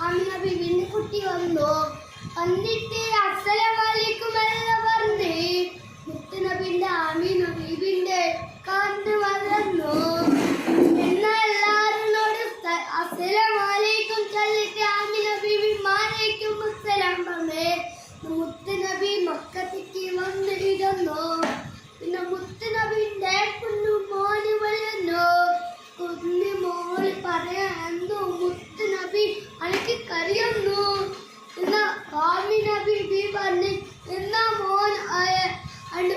ആമിന ബീവിന്റെ കുട്ടി വന്നു. വന്നിട്ട് അസ്സലാമു അലൈക്കും എന്ന് പറഞ്ഞ് മുത്തുനബിന്റെ ആമിന ബീവിന്റെ കണ്ട് വളർന്നു. എന്നാൽ എല്ലാവരോട് അസ്സലാമു അലൈക്കും ചൊല്ലിട്ട് ആമിന ബീവി മാലയ്ക്കും അസ്സലാം പറഞ്ഞ് മുത്തുനബി മക്കത്തേക്ക് വന്നിരുന്നു. പിന്നെ മുത്തുനബിന്റെ കുഞ്ഞു മോന് വളർന്നു. കുഞ്ഞു മോള് പറയാന്നു മുത്തുനബി അനക്ക് കറിയുന്നു. എന്നാ ആമിന ബീബി പറഞ്ഞ് എന്നാ മോൻ അണ്ട്